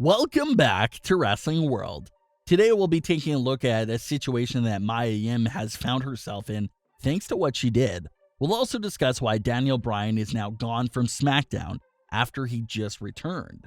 Welcome back to Wrestling World. Today we'll be taking a look at a situation that Mia Yim has found herself in thanks to what she did. We'll also discuss why Daniel Bryan is now gone from SmackDown after he just returned.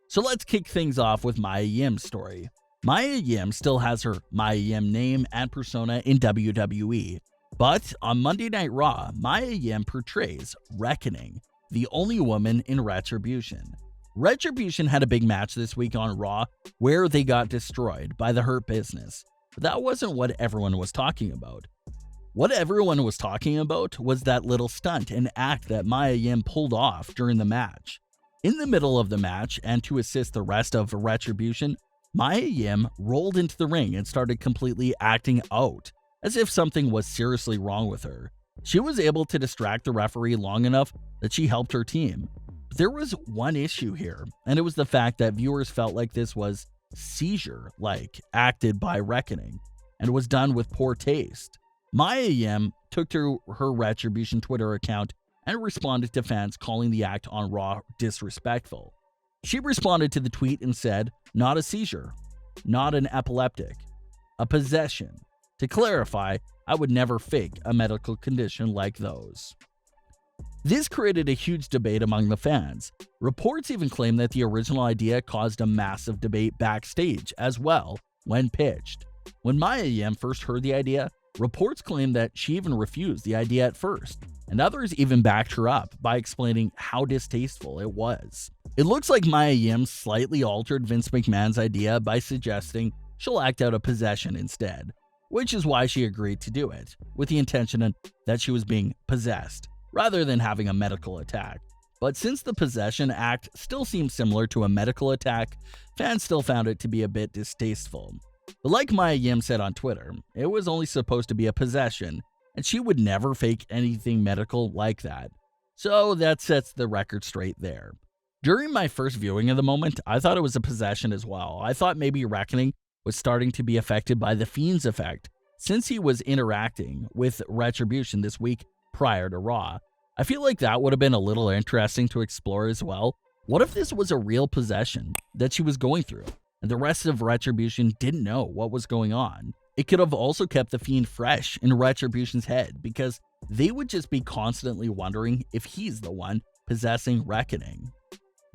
So let's kick things off with Mia Yim's story. Mia Yim still has her Mia Yim name and persona in WWE, but on Monday Night Raw, Mia Yim portrays Reckoning, the only woman in Retribution. Retribution had a big match this week on Raw where they got destroyed by the Hurt Business. But that wasn't what everyone was talking about. What everyone was talking about was that little stunt and act that Mia Yim pulled off during the match. In the middle of the match, and to assist the rest of Retribution, Mia Yim rolled into the ring and started completely acting out, as if something was seriously wrong with her. She was able to distract the referee long enough that she helped her team. But there was one issue here, and it was the fact that viewers felt like this was seizure-like, acted by Reckoning, and was done with poor taste. Mia Yim took to her Retribution Twitter account and responded to fans calling the act on Raw disrespectful. She responded to the tweet and said, "Not a seizure, not an epileptic, a possession. To clarify, I would never fake a medical condition like those." This created a huge debate among the fans. Reports even claim that the original idea caused a massive debate backstage as well when pitched. When Mia Yim first heard the idea, reports claimed that she even refused the idea at first, and others even backed her up by explaining how distasteful it was. It looks like Mia Yim slightly altered Vince McMahon's idea by suggesting she'll act out a possession instead, which is why she agreed to do it, with the intention that she was being possessed, rather than having a medical attack. But since the possession act still seemed similar to a medical attack, fans still found it to be a bit distasteful. But like Mia Yim said on Twitter, it was only supposed to be a possession, and she would never fake anything medical like that. So that sets the record straight there. During my first viewing of the moment, I thought it was a possession as well. I thought maybe Reckoning was starting to be affected by the Fiend's effect, since he was interacting with Retribution this week prior to Raw. I feel like that would have been a little interesting to explore as well. What if this was a real possession that she was going through, and the rest of Retribution didn't know what was going on? It could have also kept the Fiend fresh in Retribution's head, because they would just be constantly wondering if he's the one possessing Reckoning.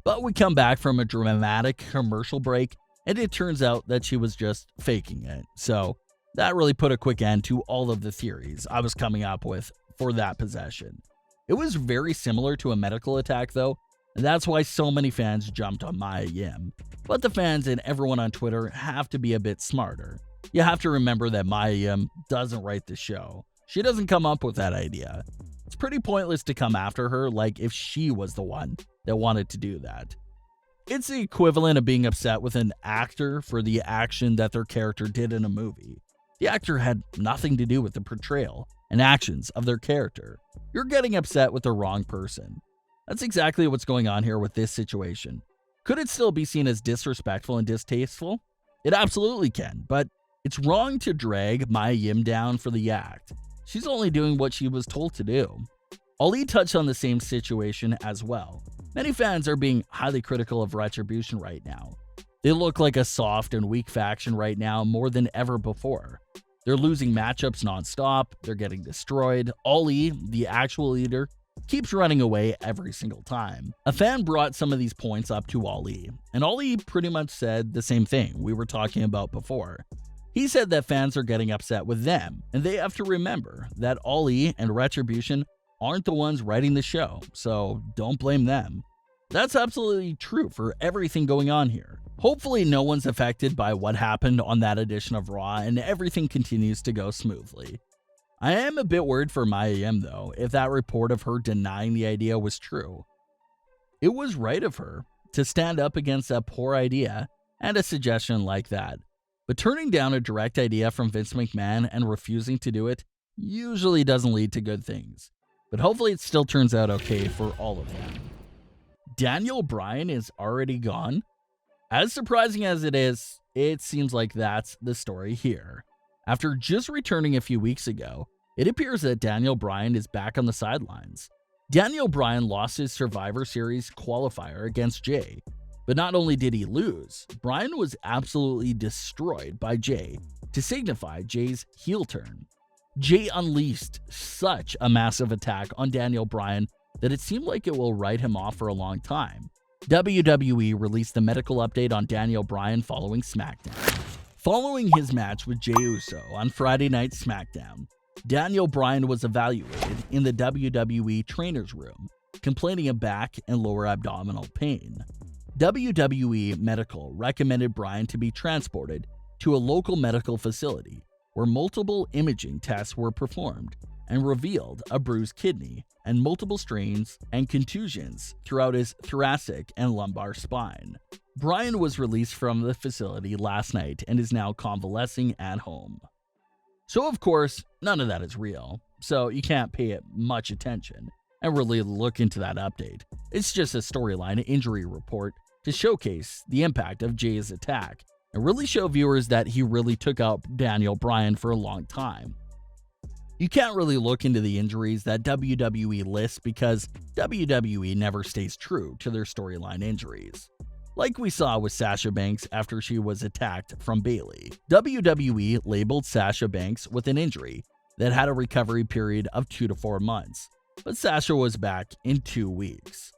But we come back from a dramatic commercial break, and it turns out that she was just faking it. So that really put a quick end to all of the theories I was coming up with for that possession. It was very similar to a medical attack though, and that's why so many fans jumped on Mia Yim. But the fans and everyone on Twitter have to be a bit smarter. You have to remember that Mia Yim doesn't write the show. She doesn't come up with that idea. It's pretty pointless to come after her like if she was the one that wanted to do that. It's the equivalent of being upset with an actor for the action that their character did in a movie. The actor had nothing to do with the portrayal and actions of their character. You're getting upset with the wrong person. That's exactly what's going on here with this situation. Could it still be seen as disrespectful and distasteful? It absolutely can, but it's wrong to drag Mia Yim down for the act. She's only doing what she was told to do. Ali touched on the same situation as well. Many fans are being highly critical of Retribution right now. They look like a soft and weak faction right now more than ever before. They're losing matchups nonstop, they're getting destroyed. Ali, the actual leader, keeps running away every single time. A fan brought some of these points up to Ali, and Ali pretty much said the same thing we were talking about before. He said that fans are getting upset with them, and they have to remember that Ali and Retribution aren't the ones writing the show, so don't blame them. That's absolutely true for everything going on here. Hopefully no one's affected by what happened on that edition of Raw and everything continues to go smoothly. I am a bit worried for Mia Yim though, if that report of her denying the idea was true. It was right of her to stand up against a poor idea and a suggestion like that, but turning down a direct idea from Vince McMahon and refusing to do it usually doesn't lead to good things. But hopefully it still turns out okay for all of them. Daniel Bryan is already gone? As surprising as it is, it seems like that's the story here. After just returning a few weeks ago, it appears that Daniel Bryan is back on the sidelines. Daniel Bryan lost his Survivor Series qualifier against Jey. But not only did he lose, Bryan was absolutely destroyed by Jey to signify Jey's heel turn. Jey unleashed such a massive attack on Daniel Bryan that it seemed like it will write him off for a long time. WWE released a medical update on Daniel Bryan following SmackDown. Following his match with Jey Uso on Friday Night SmackDown, Daniel Bryan was evaluated in the WWE trainer's room, complaining of back and lower abdominal pain. WWE Medical recommended Bryan to be transported to a local medical facility where multiple imaging tests were performed and revealed a bruised kidney and multiple strains and contusions throughout his thoracic and lumbar spine. Bryan was released from the facility last night and is now convalescing at home. So of course, none of that is real, so you can't pay it much attention and really look into that update. It's just a storyline injury report to showcase the impact of Jey's attack and really show viewers that he really took out Daniel Bryan for a long time. You can't really look into the injuries that WWE lists because WWE never stays true to their storyline injuries. Like we saw with Sasha Banks after she was attacked from Bayley. WWE labeled Sasha Banks with an injury that had a recovery period of 2 to 4 months, but Sasha was back in 2 weeks.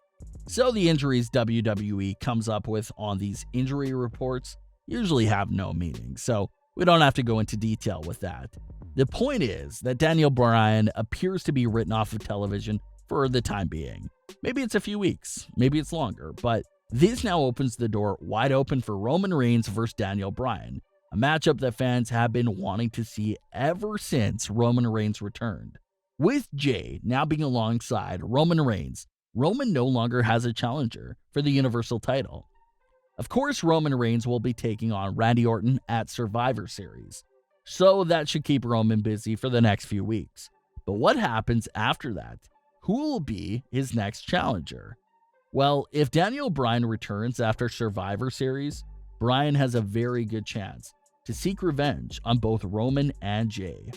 So the injuries WWE comes up with on these injury reports usually have no meaning, so we don't have to go into detail with that. The point is that Daniel Bryan appears to be written off of television for the time being. Maybe it's a few weeks, maybe it's longer, but this now opens the door wide open for Roman Reigns versus Daniel Bryan, a matchup that fans have been wanting to see ever since Roman Reigns returned. With Jey now being alongside Roman Reigns, Roman no longer has a challenger for the Universal title. Of course, Roman Reigns will be taking on Randy Orton at Survivor Series, so that should keep Roman busy for the next few weeks. But what happens after that? Who will be his next challenger? Well, if Daniel Bryan returns after Survivor Series, Bryan has a very good chance to seek revenge on both Roman and Jey.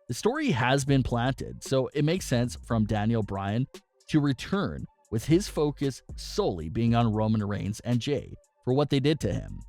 The story has been planted, so it makes sense from Daniel Bryan to return with his focus solely being on Roman Reigns and Jey for what they did to him.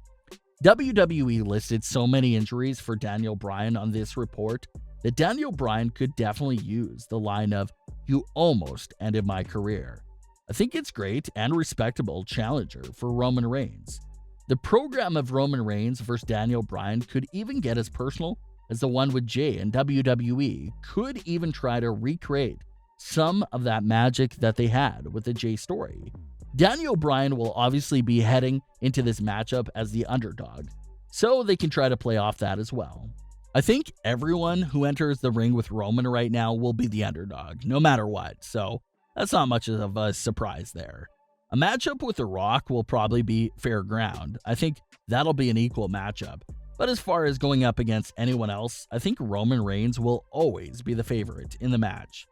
WWE listed so many injuries for Daniel Bryan on this report that Daniel Bryan could definitely use the line of, "You almost ended my career." I think it's great and respectable challenger for Roman Reigns. The program of Roman Reigns versus Daniel Bryan could even get as personal as the one with Jey, and WWE could even try to recreate some of that magic that they had with the Jey story. Daniel Bryan will obviously be heading into this matchup as the underdog, so they can try to play off that as well. I think everyone who enters the ring with Roman right now will be the underdog, no matter what, so that's not much of a surprise there. A matchup with The Rock will probably be fair ground. I think that'll be an equal matchup. But as far as going up against anyone else, I think Roman Reigns will always be the favorite in the match.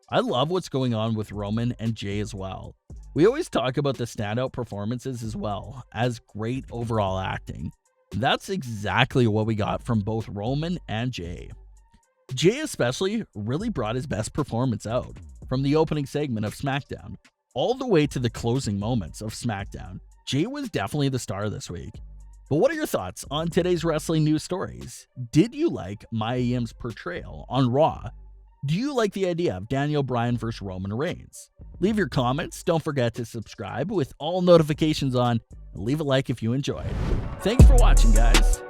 I love what's going on with Roman and Jey as well. We always talk about the standout performances as well as great overall acting. That's exactly what we got from both Roman and Jey. Jey especially really brought his best performance out from the opening segment of SmackDown all the way to the closing moments of SmackDown. Jey was definitely the star this week. But what are your thoughts on today's wrestling news stories? Did you like Mia Yim's portrayal on Raw? Do you like the idea of Daniel Bryan versus Roman Reigns? Leave your comments. Don't forget to subscribe with all notifications on, and leave a like if you enjoyed. Thanks for watching, guys.